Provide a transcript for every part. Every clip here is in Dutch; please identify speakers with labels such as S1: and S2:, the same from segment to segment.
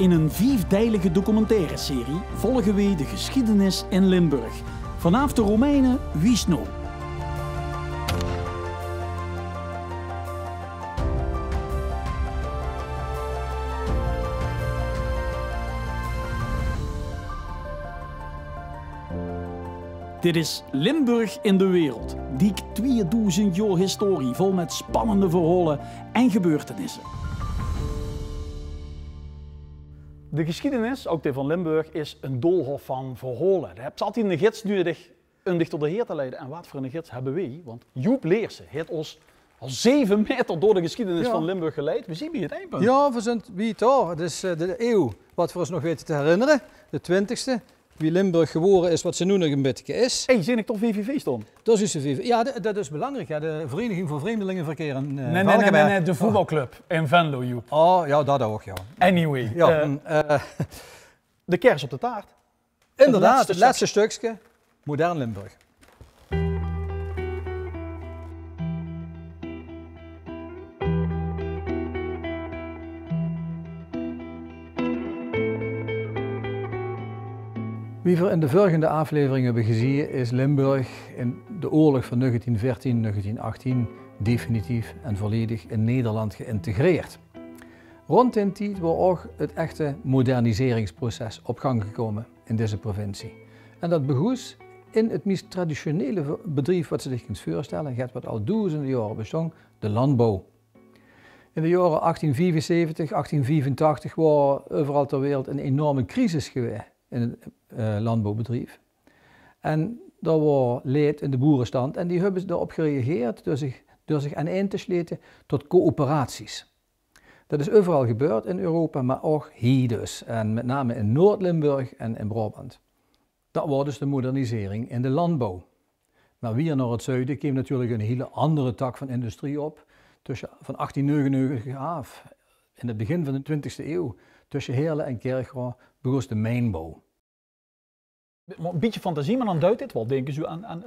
S1: In een 5-deilige documentaire-serie volgen we de geschiedenis in Limburg. Vanaf de Romeinen Wiesno. Dit is Limburg in de wereld. Dik 2000 jaar historie vol met spannende verhalen en gebeurtenissen. De geschiedenis, ook die van Limburg, is een doolhof van verhalen. Je hebt altijd een gids die dich tot de Heer te leiden. En wat voor een gids hebben wij? Want Joep Leersen heeft ons al 7 meter door de geschiedenis van Limburg geleid. We zien wie het eindpunt.
S2: Ja, we zijn wie toch. Het is de eeuw wat we ons nog weten te herinneren. De 20e. Wie Limburg geboren is, wat ze nu nog een beetje is.
S1: Hé, zie ik toch VVV stond?
S2: Dat is VVV. Ja, dat is belangrijk. Ja. De Vereniging voor Vreemdelingenverkeer in
S1: Nee, de voetbalclub in Venlo, Joep.
S2: Oh, ja, dat ook, ja.
S1: Anyway.
S2: Ja,
S1: de kers op de taart.
S2: Inderdaad, het laatste stukje. Modern Limburg. Wie we in de volgende aflevering hebben gezien, is Limburg in de oorlog van 1914-1918 definitief en volledig in Nederland geïntegreerd. Rond die tijd was ook het echte moderniseringsproces op gang gekomen in deze provincie. En dat begon in het meest traditionele bedrijf wat ze zich kunt voorstellen, het wat al duizenden jaren bestond, de landbouw. In de jaren 1875, 1885 was overal ter wereld een enorme crisis geweest in het landbouwbedrijf. En dat was leed in de boerenstand en die hebben daarop gereageerd door zich aan een te sluiten tot coöperaties. Dat is overal gebeurd in Europa, maar ook hier dus. En met name in Noord-Limburg en in Brabant. Dat was dus de modernisering in de landbouw. Maar weer naar het zuiden kwam natuurlijk een hele andere tak van industrie op. Van 1899 af, in het begin van de 20e eeuw, tussen Heerlen en Kerkrade begon de mijnbouw.
S1: Een beetje fantasie, maar dan duidt dit wel. Denken ze aan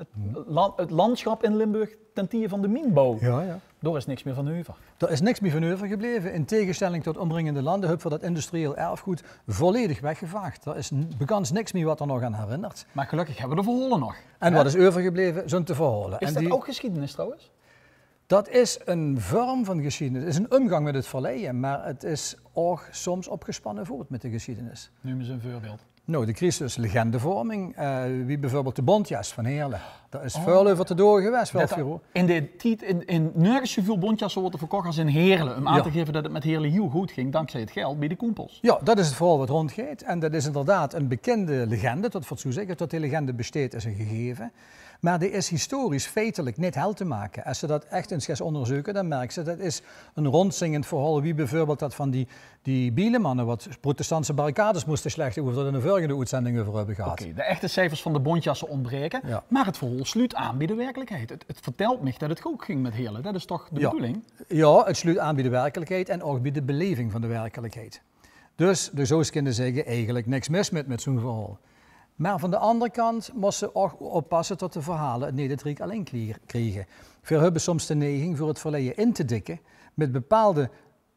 S1: het landschap in Limburg ten tijde van de mijnbouw.
S2: Ja.
S1: Daar is niks meer van over.
S2: Er is niks meer van over gebleven. In tegenstelling tot omringende landen hebben we dat industrieel erfgoed volledig weggevaagd. Er is bekans niks meer wat er nog aan herinnert.
S1: Maar gelukkig hebben we de verhalen nog.
S2: En wat is overgebleven, zijn te verhalen.
S1: Is dat ook geschiedenis trouwens?
S2: Dat is een vorm van geschiedenis. Het is een omgang met het verleden, maar het is ook soms opgespannen voort met de geschiedenis.
S1: Noem eens een voorbeeld.
S2: Nou, de crisis legendevorming, wie bijvoorbeeld de bontjas van Heerlen. Daar is veel over te door geweest.
S1: In de tijd, in nergens zoveel bontjassen worden verkocht als in Heerlen. Om aan te geven dat het met Heerlen heel goed ging, dankzij het geld bij de koempels.
S2: Ja, dat is het verhaal wat rondgaat. En dat is inderdaad een bekende legende, tot voor zeggen, tot die legende besteed is een gegeven. Maar die is historisch feitelijk niet hel te maken. Als ze dat echt eens gaan onderzoeken, dan merken ze dat is een rondzingend verhaal. Wie bijvoorbeeld dat van die bielemannen wat protestantse barricades moesten slechten, hoe we dat in de volgende uitzending over hebben gehad.
S1: Oké, de echte cijfers van de bontjassen ontbreken, maar het verhaal sluit aan bij de werkelijkheid. Het vertelt me dat het goed ging met Heerlen, dat is toch de bedoeling?
S2: Ja, het sluit aan bij de werkelijkheid en ook bij de beleving van de werkelijkheid. Dus de zo's kunnen zeggen, eigenlijk niks mis met zo'n verhaal. Maar van de andere kant moesten ze ook oppassen tot de verhalen het Nederrijk alleen kregen. We hebben soms de neiging voor het verleden in te dikken met bepaalde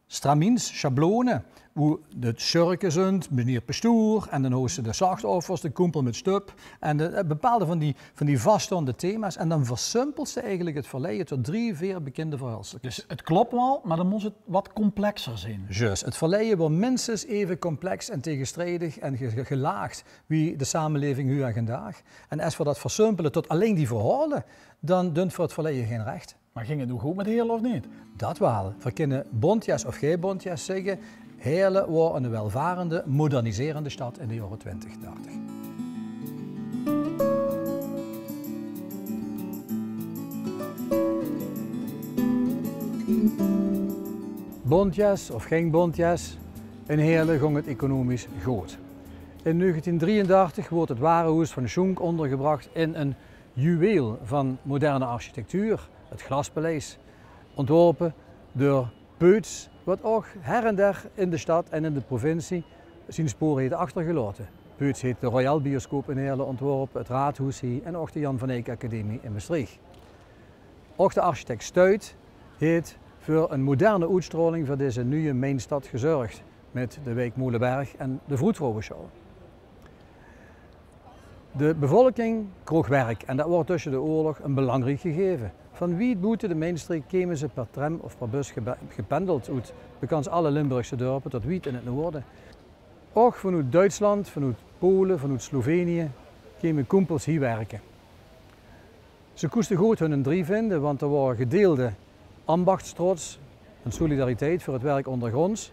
S2: stramins, schablonen, hoe de schurken zijn, meneer Pastoor, en dan hoesten de slachtoffers, de koempel met stup, en bepaalde van die vaststaande thema's. En dan versimpelt ze eigenlijk het verleden tot 3, 4 bekende verhaalstukjes.
S1: Dus het klopt wel, maar dan moet het wat complexer zijn.
S2: Juist, het verleden wordt minstens even complex en tegenstrijdig en gelaagd wie de samenleving nu en vandaag. En als we dat versimpelen tot alleen die verhalen, dan dunt voor het verleden geen recht.
S1: Maar ging het nu goed met Heerlen of niet?
S2: Dat wel. We kunnen bontjas of geen bontjas zeggen. Heerlen was een welvarende, moderniserende stad in de jaren 20, 30. Bontjas of geen bontjas, in Heerlen ging het economisch goed. In 1933 wordt het warenhuis van Schunk ondergebracht in een juweel van moderne architectuur, het Glaspaleis, ontworpen door Peuts, wat ook her en der in de stad en in de provincie zijn sporen heeft achtergelaten. Peuts heeft de Royal Bioscoop in Heerlen ontworpen, het Raadhuis hier en ook de Jan van Eyck Academie in Maastricht. Ook de architect Stuit heeft voor een moderne uitstraling voor deze nieuwe mainstad gezorgd. met de wijk Molenberg en de Vroedvrouwenschouw. De bevolking kroeg werk en dat wordt tussen de oorlog een belangrijk gegeven. Van wie buiten de mijnstreek kwamen ze per tram of per bus gependeld uit bekans alle Limburgse dorpen tot Wiet in het noorden. Ook vanuit Duitsland, vanuit Polen, vanuit Slovenië kwamen koempels hier werken. Ze koesten goed hun drie vinden, want er waren gedeelde ambachtstrots en solidariteit voor het werk ondergronds.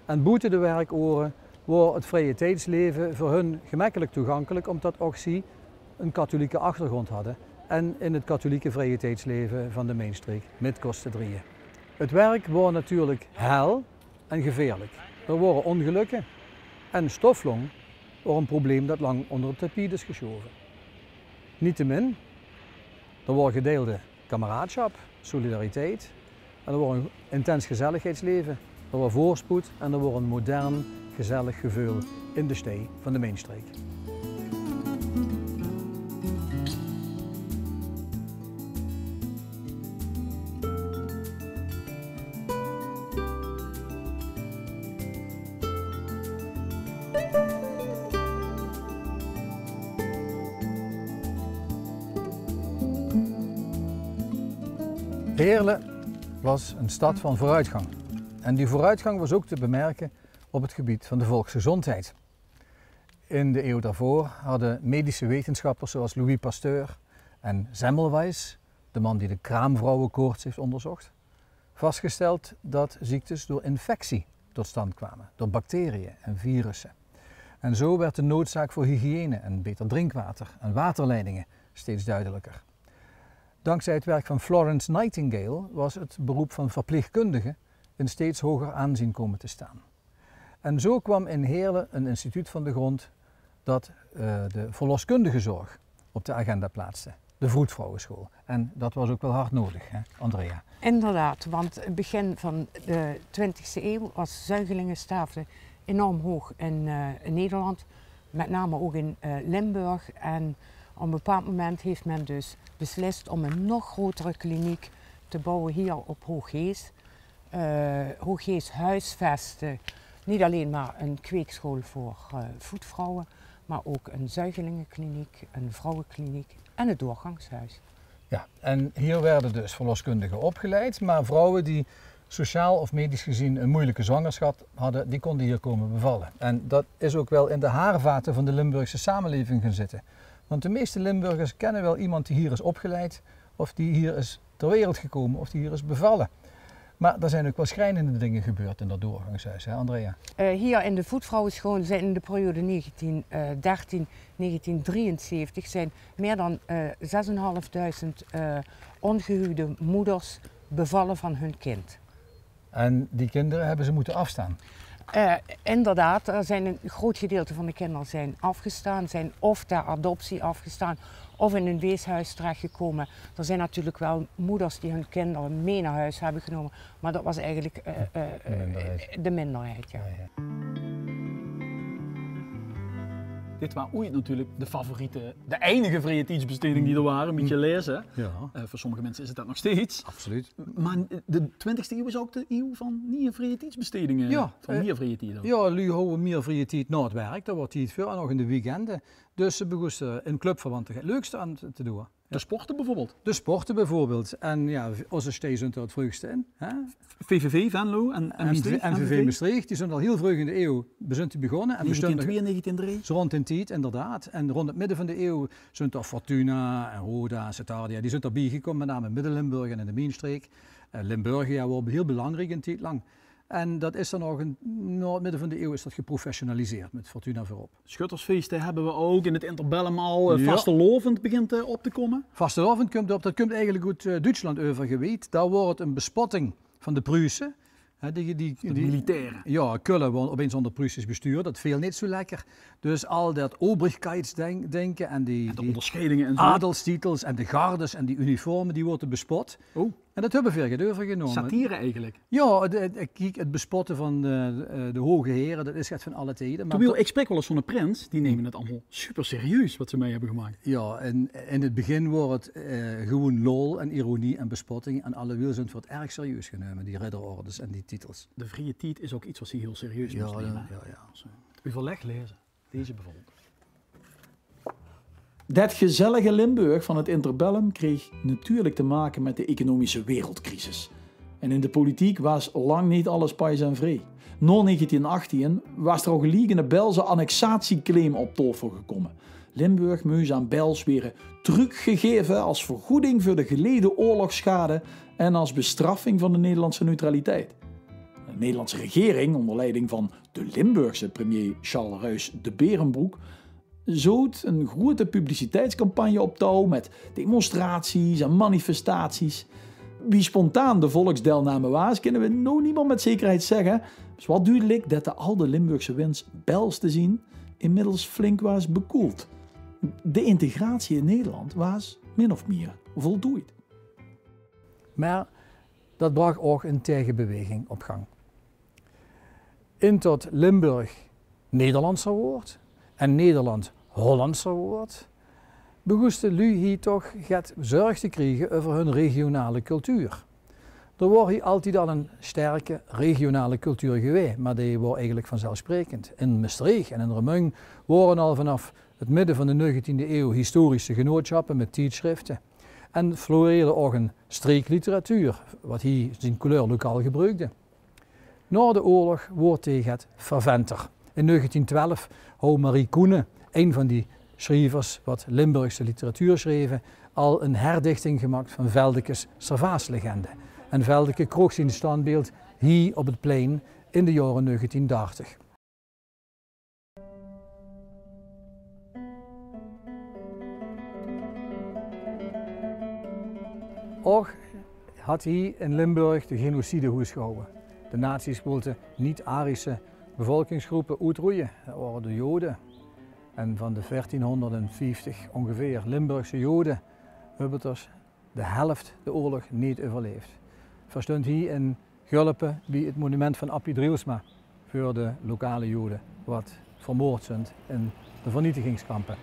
S2: En buiten de werkoren was het vrije tijdsleven voor hun gemakkelijk toegankelijk, omdat ook ze een katholieke achtergrond hadden. En in het katholieke vrije tijdsleven van de Mijnstreek, met kosten drieën. Het werk was natuurlijk hel en gevaarlijk. Er waren ongelukken en stoflong was een probleem dat lang onder het tapijt is geschoven. Niettemin, er was gedeelde kameraadschap, solidariteit en er was een intens gezelligheidsleven. Er was voorspoed en er was een modern, gezellig gevoel in de stee van de Mijnstreek. Heerlen was een stad van vooruitgang. En die vooruitgang was ook te bemerken op het gebied van de volksgezondheid. In de eeuw daarvoor hadden medische wetenschappers zoals Louis Pasteur en Semmelweis, de man die de kraamvrouwenkoorts heeft onderzocht, vastgesteld dat ziektes door infectie tot stand kwamen, door bacteriën en virussen. En zo werd de noodzaak voor hygiëne en beter drinkwater en waterleidingen steeds duidelijker. Dankzij het werk van Florence Nightingale was het beroep van verpleegkundige in steeds hoger aanzien komen te staan. En zo kwam in Heerlen een instituut van de grond dat de verloskundige zorg op de agenda plaatste, de Vroedvrouwenschool. En dat was ook wel hard nodig, hè, Andrea?
S3: Inderdaad, want begin van de 20e eeuw was zuigelingensterfte enorm hoog in Nederland, met name ook in Limburg. En op een bepaald moment heeft men dus beslist om een nog grotere kliniek te bouwen hier op Hooghees. Hooghees huisvestte niet alleen maar een kweekschool voor voetvrouwen, maar ook een zuigelingenkliniek, een vrouwenkliniek en het doorgangshuis.
S2: Ja, en hier werden dus verloskundigen opgeleid, maar vrouwen die sociaal of medisch gezien een moeilijke zwangerschap hadden, die konden hier komen bevallen. En dat is ook wel in de haarvaten van de Limburgse samenleving gaan zitten. Want de meeste Limburgers kennen wel iemand die hier is opgeleid, of die hier is ter wereld gekomen, of die hier is bevallen. Maar er zijn ook wel schrijnende dingen gebeurd in dat doorgangshuis, hè Andrea?
S3: Hier in de voetvrouwenschool zijn in de periode 1913-1973 zijn meer dan 6.500 ongehuwde moeders bevallen van hun kind.
S2: En die kinderen hebben ze moeten afstaan?
S3: Inderdaad, er zijn een groot gedeelte van de kinderen zijn afgestaan, zijn of ter adoptie afgestaan of in een weeshuis terechtgekomen. Er zijn natuurlijk wel moeders die hun kinderen mee naar huis hebben genomen, maar dat was eigenlijk de minderheid. Ja.
S1: Dit was ooit natuurlijk de favoriete, de enige vrije tijdsbesteding die er waren, moet je lezen.
S2: Ja.
S1: Voor sommige mensen is het dat nog steeds.
S2: Absoluut.
S1: Maar de 20e eeuw is ook de eeuw van niet vrije tijdsbestedingen.
S2: Ja,
S1: van meer vrije tijd.
S2: Ja, nu houden meer vrije tijd na het werk, dat wordt tijd veel, en nog in de weekenden. Dus ze begonnen in clubverband het leukste aan te doen.
S1: De sporten bijvoorbeeld?
S2: De sporten bijvoorbeeld. En ja, onze steden zijn er het vroegste in. Hè?
S1: VVV, Venlo en Maastricht.
S2: NVV Maastricht, die zijn al heel vroeg in de eeuw begonnen. En
S1: 1902 en 1903?
S2: Zo rond in tijd, inderdaad. En rond het midden van de eeuw zijn er Fortuna en Roda, Cetardia, die zijn erbij gekomen, met name in Midden-Limburg en in de Mijnstreek. Limburgia was heel belangrijk een tijd lang. En dat is dan nog na het midden van de eeuw is dat geprofessionaliseerd met Fortuna voorop.
S1: Schuttersfeesten hebben we ook in het interbellum al. Vastelovend begint op te komen.
S2: Vastelovend komt op, dat komt eigenlijk uit Duitsland overgewijd. Daar wordt het een bespotting van de Pruisen.
S1: De militairen.
S2: Ja, Kullen wordt opeens onder Pruisisch bestuur, dat viel niet zo lekker. Dus al dat obrigkeitsdenken en die
S1: onderscheidingen en zo.
S2: adelstitels en de gardes en die uniformen, die worden bespot.
S1: Oh.
S2: En dat hebben we veel overgenomen.
S1: Satire eigenlijk.
S2: Ja, het bespotten van de hoge heren, dat is echt van alle tijden. Maar
S1: Ik spreek wel eens van een prins, die nemen het allemaal super serieus wat ze mee hebben gemaakt.
S2: Ja, en in het begin wordt het gewoon lol en ironie en bespotting. En alle wielzend wordt erg serieus genomen, die ridderordes en die titels.
S1: De vrije tijd is ook iets wat ze heel serieus moest nemen.
S2: Ja.
S1: U verleg lezen. Deze bijvoorbeeld. Dat gezellige Limburg van het interbellum kreeg natuurlijk te maken met de economische wereldcrisis. En in de politiek was lang niet alles pais en vrij. Na 1918 was er al gelijk een Belgische annexatieclaim op tafel gekomen. Limburg moest aan Bels weer teruggegeven als vergoeding voor de geleden oorlogsschade en als bestraffing van de Nederlandse neutraliteit. De Nederlandse regering, onder leiding van de Limburgse premier Charles Ruys de Berenbroek, zoot een grote publiciteitscampagne op touw met demonstraties en manifestaties. Wie spontaan de volksdeelname was, kunnen we nou niemand met zekerheid zeggen. Dus wat duidelijk dat de oude Limburgse wens Bels te zien inmiddels flink was bekoeld. De integratie in Nederland was min of meer voltooid.
S2: Maar dat bracht ook een tegenbeweging op gang. In tot Limburg Nederlandser wordt en Nederland Hollandser wordt, begoesten lui hier toch het zorg te krijgen over hun regionale cultuur. Er wordt hier altijd al een sterke regionale cultuur geweest, maar die was eigenlijk vanzelfsprekend. In Maastricht en in Remung waren al vanaf het midden van de 19e eeuw historische genootschappen met tijdschriften. En floreerde ook een streekliteratuur, wat hier zijn kleur lokaal gebruikte. Na de oorlog wordt tegen het verventer. In 1912 houdt Marie Koenen, een van die schrijvers wat Limburgse literatuur schreven, al een herdichting gemaakt van Veldekes Servaaslegende. En Veldeke kroeg zijn standbeeld hier op het plein in de jaren 1930. Ook had hij in Limburg de genocide gehouden. De nazi's wilden niet-Arische bevolkingsgroepen uitroeien. Dat waren de Joden. En van de 1450 ongeveer Limburgse Joden hebben er de helft de oorlog niet overleefd. Verstond hier in Gulpen bij het monument van Appie Drielsma voor de lokale Joden, wat vermoord zijn in de vernietigingskampen.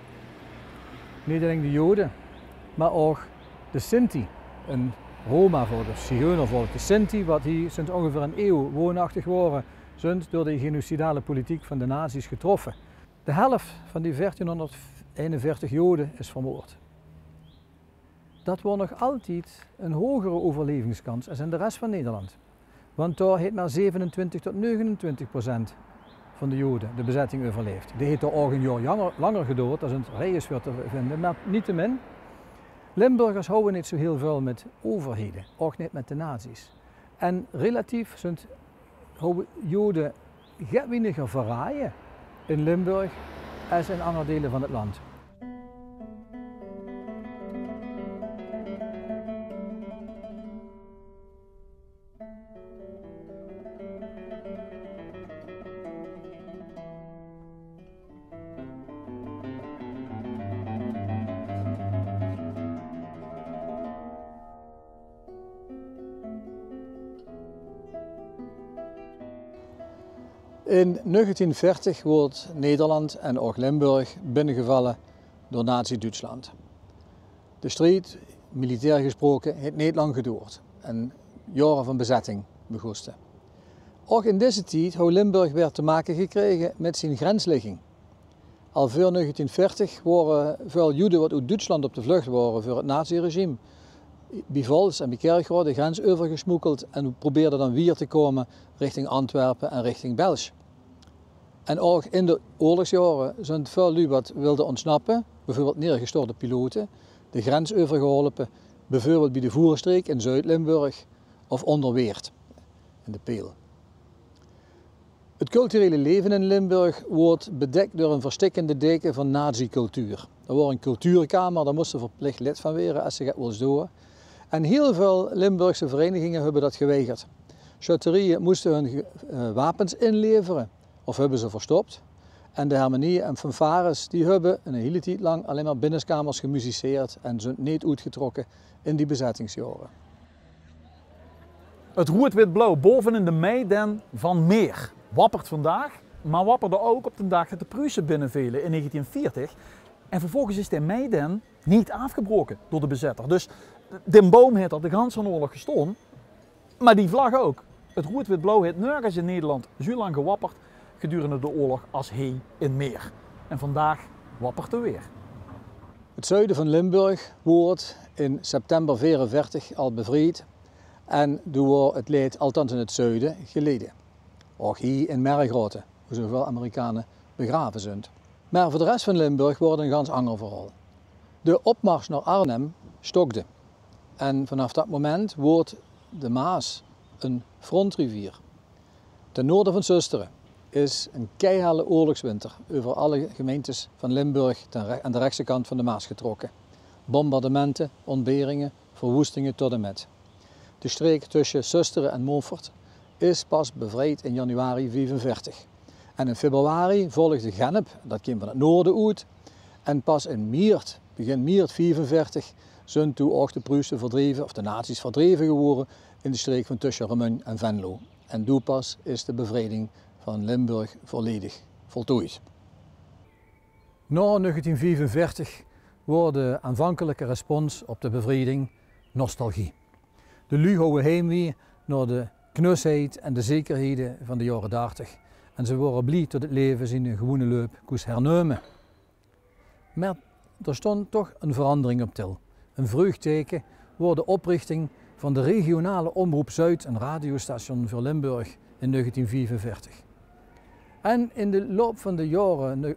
S2: Niet alleen de Joden, maar ook de Sinti, een Roma-volk, of Zigeunervolk. De Sinti, wat hier sinds ongeveer een eeuw woonachtig waren, zijn door de genocidale politiek van de nazi's getroffen. De helft van die 1441 Joden is vermoord. Dat was nog altijd een hogere overlevingskans als in de rest van Nederland. Want daar heeft maar 27 tot 29% van de Joden de bezetting overleefd. Die heeft er ook een jaar langer gedood, dat is een regisfeer te vinden, maar niettemin. Limburgers houden niet zo heel veel met overheden, ook niet met de nazi's. En relatief zijn Joden weniger verraaien in Limburg als in andere delen van het land. In 1940 wordt Nederland en ook Limburg binnengevallen door Nazi-Duitsland. De strijd, militair gesproken, heeft niet lang geduurd en jaren van bezetting begonnen. Ook in deze tijd heeft Limburg weer te maken gekregen met zijn grensligging. Al voor 1940 waren veel Joden wat uit Duitsland op de vlucht waren voor het nazi-regime bij Vals en bij Kerkrade de grens overgesmokkeld en probeerden dan weer te komen richting Antwerpen en richting België. En ook in de oorlogsjaren zijn veel lui wat wilden ontsnappen, bijvoorbeeld neergestorte piloten, de grens overgeholpen, bijvoorbeeld bij de Voerstreek in Zuid-Limburg of onder Weert in de Peel. Het culturele leven in Limburg wordt bedekt door een verstikkende deken van nazi-cultuur. Er wordt een cultuurkamer, daar moesten verplicht lid van worden als ze dat wilden doen. En heel veel Limburgse verenigingen hebben dat geweigerd. Chateauerieën moesten hun wapens inleveren of hebben ze verstopt. En de harmonieën en fanfares die hebben een hele tijd lang alleen maar binnenskamers gemusiceerd en zijn niet uitgetrokken in die bezettingsjaren.
S1: Het rood-wit-blauw boven in de meiden van Meer wappert vandaag, maar wapperde ook op de dag dat de Pruisen binnenvielen in 1940. En vervolgens is de meiden niet afgebroken door de bezetter. Dus de boom heeft al de ganse oorlog gestaan, maar die vlag ook. Het rood-wit-blauw heeft nergens in Nederland zo lang gewapperd gedurende de oorlog als hij in Meer. En vandaag wappert er weer.
S2: Het zuiden van Limburg wordt in september 1944 al bevrijd en door het leed, althans in het zuiden, geleden. Ook hier in Mergrote, waar zoveel Amerikanen begraven zijn. Maar voor de rest van Limburg wordt een ganz ander verhaal. De opmars naar Arnhem stokte en vanaf dat moment wordt de Maas een frontrivier. Ten noorden van Susteren is een keiharde oorlogswinter over alle gemeentes van Limburg aan de rechtse kant van de Maas getrokken. Bombardementen, ontberingen, verwoestingen tot en met. De streek tussen Susteren en Montfort is pas bevrijd in januari 1945. En in februari volgde Gennep, dat kwam van het noorden uit. En pas in maart, begin maart 1944, zijn toen ook de Pruisen verdreven, of de nazi's verdreven geworden in de streek van tussen Remun en Venlo. En toen pas is de bevrijding van Limburg volledig voltooid. Na 1945 wordt de aanvankelijke respons op de bevrijding nostalgie. De lui houden heimwee naar de knusheid en de zekerheden van de jaren 30 en ze worden blij tot het leven zien een gewone loop koes hernemen. Maar er stond toch een verandering op til. Een vreugdteken wordt de oprichting van de regionale Omroep Zuid, een radiostation voor Limburg, in 1944. En in de loop van de jaren 1940-1950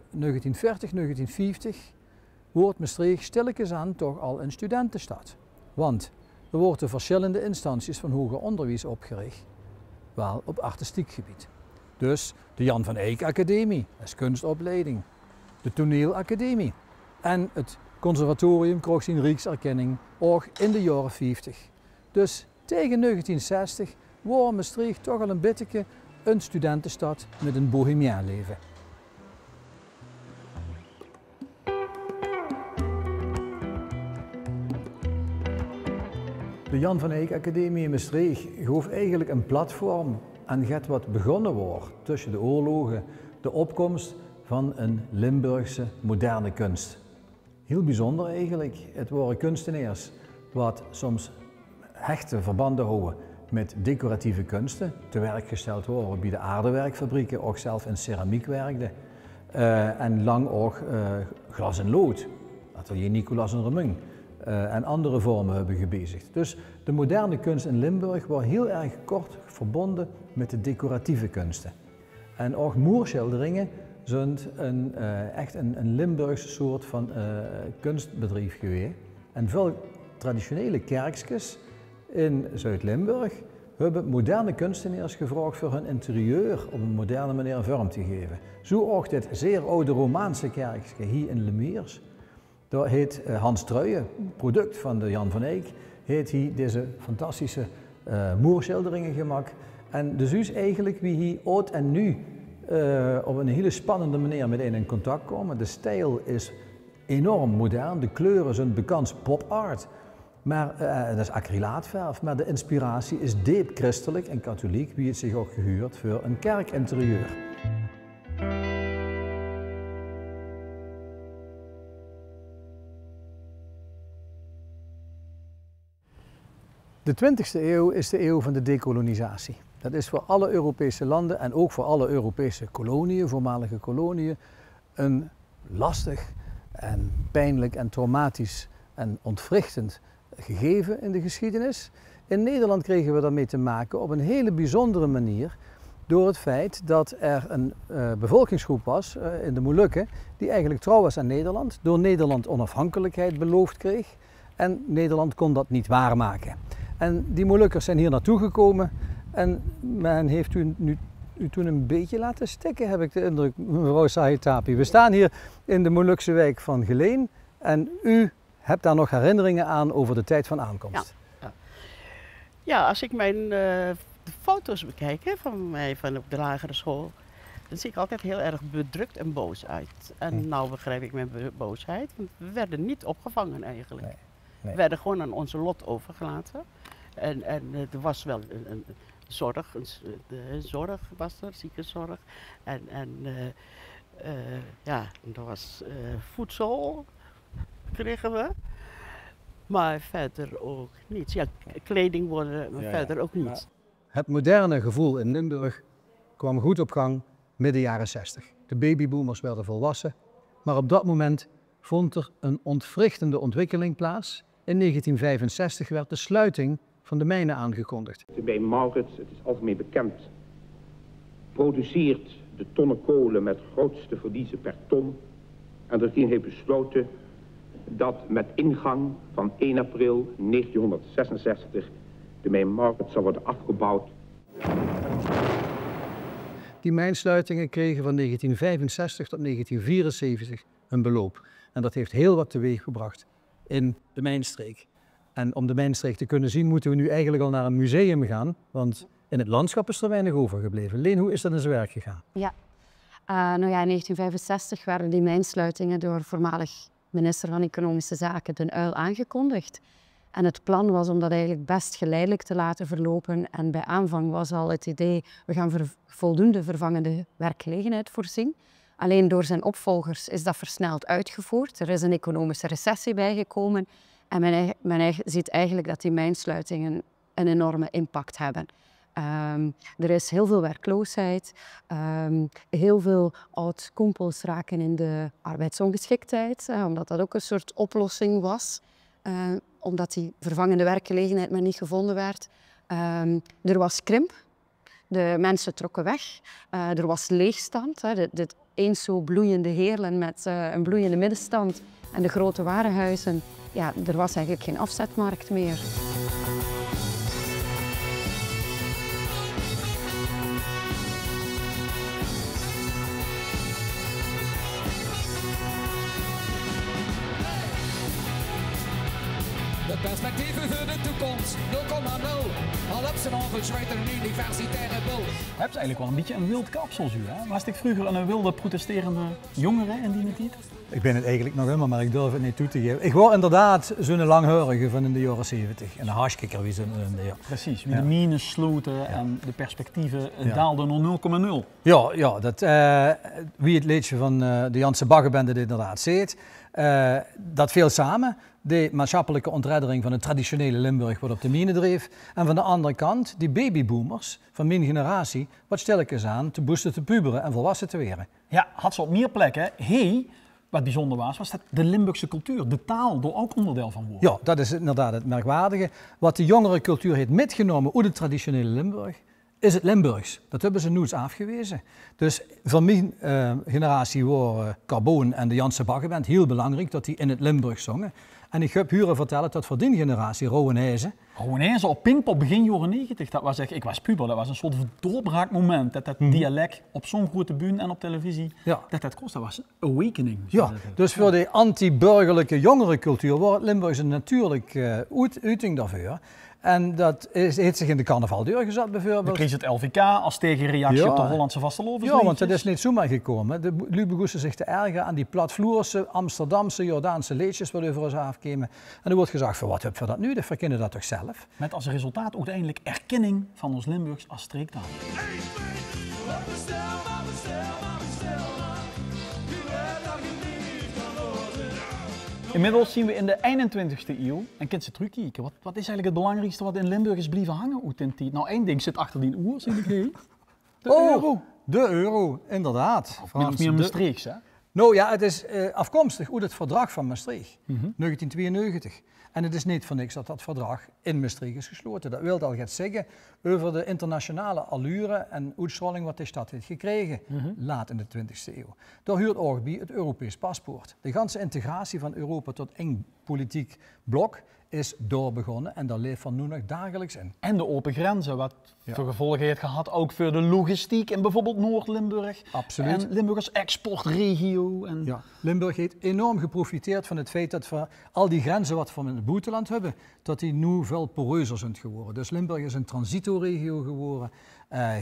S2: wordt Maastricht stilletjes aan toch al een studentenstad. Want er worden verschillende instanties van hoger onderwijs opgericht, wel op artistiek gebied. Dus de Jan van Eyck Academie, dat is kunstopleiding, de Toneelacademie en het conservatorium kreeg zijn rijkserkenning ook in de jaren 50. Dus tegen 1960 wordt Maastricht toch al een beetje een studentenstad met een bohemien leven. De Jan van Eyck Academie in Maastricht gaf eigenlijk een platform aan het wat begonnen wordt tussen de oorlogen, de opkomst van een Limburgse moderne kunst. Heel bijzonder eigenlijk. Het waren kunstenaars wat soms hechte verbanden houden met decoratieve kunsten, te werk gesteld worden bij de aardewerkfabrieken, ook zelf in ceramiek werkten en lang ook glas en lood, atelier Nicolas en Remun en andere vormen hebben gebezigd. Dus de moderne kunst in Limburg was heel erg kort verbonden met de decoratieve kunsten. En ook moerschilderingen zijn echt een Limburgse soort van kunstbedrijf geweest. En veel traditionele kerkjes in Zuid-Limburg hebben moderne kunstenaars gevraagd voor hun interieur op een moderne manier vorm te geven. Zo ook dit zeer oude Romaanse kerkje hier in Lemiers. Daar heet Hans Truijen, product van de Jan van Eyck, heeft hij deze fantastische moerschilderingen gemaakt. En dus is eigenlijk wie hier oud en nu op een hele spannende manier met in contact komen. De stijl is enorm modern, de kleuren zijn bekend pop art. Maar dat is acrylaatverf, maar de inspiratie is diep christelijk en katholiek, wie het zich ook gehuurd voor een kerkinterieur. De 20e eeuw is de eeuw van de dekolonisatie. Dat is voor alle Europese landen en ook voor alle Europese koloniën, voormalige koloniën, een lastig en pijnlijk en traumatisch en ontwrichtend gegeven in de geschiedenis. In Nederland kregen we daarmee te maken op een hele bijzondere manier door het feit dat er een bevolkingsgroep was in de Molukken die eigenlijk trouw was aan Nederland, door Nederland onafhankelijkheid beloofd kreeg en Nederland kon dat niet waarmaken. En die Molukkers zijn hier naartoe gekomen en men heeft u toen een beetje laten stikken, heb ik de indruk, mevrouw Sahitapi. We staan hier in de Molukse wijk van Geleen en u hebt daar nog herinneringen aan over de tijd van aankomst.
S4: Ja, als ik mijn foto's bekijk van mij van op de lagere school, dan zie ik altijd heel erg bedrukt en boos uit. En nou begrijp ik mijn boosheid, want we werden niet opgevangen eigenlijk. Nee. We werden gewoon aan onze lot overgelaten. En er was wel een zorg, zorg was er, ziekenzorg. En ja, er was voedsel, kregen we. Maar verder ook niets. Ja, kleding worden, maar verder ook niets.
S2: Het moderne gevoel in Limburg kwam goed op gang midden jaren 60. De babyboomers werden volwassen, maar op dat moment vond er een ontwrichtende ontwikkeling plaats. In 1965 werd de sluiting van de mijnen aangekondigd.
S5: Bij Maurits, het is algemeen bekend, produceert de tonnen kolen met grootste verliezen per ton. En de regering heeft besloten dat met ingang van 1 april 1966 de mijn Maurits zal worden afgebouwd.
S2: Die mijnsluitingen kregen van 1965 tot 1974 een beloop. En dat heeft heel wat teweeggebracht in de mijnstreek. En om de mijnstreek te kunnen zien moeten we nu eigenlijk al naar een museum gaan, want in het landschap is er weinig overgebleven. Leen, hoe is dat in zijn werk gegaan?
S6: Ja, nou ja, in 1965 werden die mijnsluitingen door voormalig minister van Economische Zaken Den Uyl aangekondigd. En het plan was om dat eigenlijk best geleidelijk te laten verlopen. En bij aanvang was al het idee, we gaan voldoende vervangende werkgelegenheid voorzien. Alleen door zijn opvolgers is dat versneld uitgevoerd. Er is een economische recessie bijgekomen. En men ziet eigenlijk dat die mijnsluitingen een enorme impact hebben. Er is heel veel werkloosheid. Heel veel oud-kompels raken in de arbeidsongeschiktheid. Omdat dat ook een soort oplossing was. Omdat die vervangende werkgelegenheid maar niet gevonden werd. Er was krimp. De mensen trokken weg. Er was leegstand. Dit eens zo bloeiende Heerlen met een bloeiende middenstand en de grote warenhuizen. Ja, er was eigenlijk geen afzetmarkt meer.
S7: De perspectieven voor de toekomst 0,0. Al op zijn onverschreven een universitaire bul.
S1: Je hebt eigenlijk wel een beetje een wild kapsel, hè? Was ik vroeger een wilde protesterende jongere in die tijd?
S2: Ik ben het eigenlijk nog helemaal, maar ik durf het niet toe te geven. Ik word inderdaad zo'n langharige van in de jaren 70. En een hartstikker wie ze in de jaren.
S1: Precies, wie de minen sloten en de perspectieven daalden naar 0,0.
S2: Ja, wie het liedje van de Janse Baggerbende dit inderdaad ziet. Dat viel samen. De maatschappelijke ontreddering van het traditionele Limburg wat op de mine dreef. En van de andere kant die babyboomers van mijn generatie wat stilletjes aan te boosten, te puberen en volwassen te worden.
S1: Ja, had ze op meer plekken. Wat bijzonder was dat de Limburgse cultuur, de taal, er ook onderdeel van wordt.
S2: Ja, dat is inderdaad het merkwaardige. Wat de jongere cultuur heeft metgenomen uit het traditionele Limburg, is het Limburgs. Dat hebben ze nooit afgewezen. Dus van mijn generatie waren Carboon en de Janse Baggeband heel belangrijk dat die in het Limburg zongen. En ik heb huren vertellen dat voor die generatie Rowenijzen.
S1: Rowenijzen op Pinkpop begin jaren 90, dat was echt, ik was puber, dat was een soort doorbraakmoment. Dat dialect op zo'n grote bühne en op televisie, dat kost, dat was een awakening.
S2: Ja, dus voor de anti-burgerlijke jongere cultuur wordt het Limburgs een natuurlijke uiting daarvoor. En dat heeft zich in de carnaval doorgezet bijvoorbeeld.
S1: Dan kreeg het LVK als tegenreactie op de Hollandse vastelovensliedjes.
S2: Ja, want dat is niet zomaar gekomen. De Lu begonnen zich te ergeren aan die platvloerse, Amsterdamse, Jordaanse liedjes wat over ons afkwamen. En er wordt gezegd, voor wat heb je dat nu? Dat verkennen dat toch zelf?
S1: Met als resultaat uiteindelijk erkenning van ons Limburgs als streektaal. Inmiddels zien we in de 21ste eeuw, en kunt ze terugkijken, wat is eigenlijk het belangrijkste wat in Limburg is blijven hangen uit die tijd? Nou, één ding zit achter die oer, zie ik. De euro.
S2: De euro, inderdaad.
S1: Of meer Maastrichts, hè?
S2: Nou ja, het is afkomstig uit het verdrag van Maastricht, 1992. En het is niet voor niks dat dat verdrag in Maastricht is gesloten. Dat wil al gaat zeggen over de internationale allure en uitstraling wat de stad heeft gekregen, laat in de 20e eeuw. Daar huurt ook bij het Europees paspoort. De ganse integratie van Europa tot één politiek blok is doorbegonnen en daar leeft van nu nog dagelijks in.
S1: En de open grenzen, wat voor gevolgen heeft gehad ook voor de logistiek in bijvoorbeeld Noord-Limburg.
S2: Absoluut.
S1: En Limburg als exportregio. En...
S2: Ja, Limburg heeft enorm geprofiteerd van het feit dat we al die grenzen wat we in het buitenland hebben, dat die nu veel poreuzer zijn geworden. Dus Limburg is een transitoregio geworden.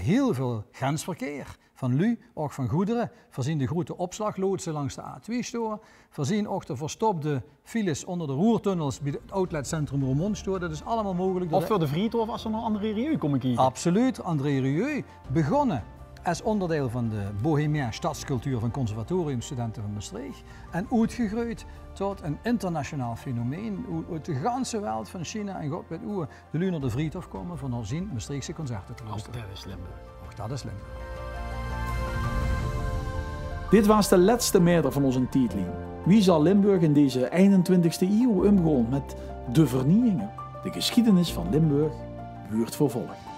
S2: Heel veel grensverkeer. van lui, ook van goederen. Voorzien de grote opslagloodsen langs de A2 storen. Voorzien ook de verstopte files onder de roertunnels bij het outletcentrum Roermond storen. Dat is allemaal mogelijk.
S1: Of voor de Vriethof als er nog André Rieu komen kijken.
S2: Absoluut, André Rieu. Begonnen als onderdeel van de bohemien stadscultuur van Conservatoriumstudenten van Maastricht. En uitgegroeid tot een internationaal fenomeen. Uit de ganse wereld van China en God weet hoe de lui naar de Vriethof komen van voorzien Maastrichtse concerten te luisteren.
S1: Dat is Limburg.
S2: Ook dat is Limburg.
S1: Dit was de laatste meter van onze tijdlijn. Wie zal Limburg in deze 21e eeuw omgaan met de vernieuwingen? De geschiedenis van Limburg wordt vervolgd.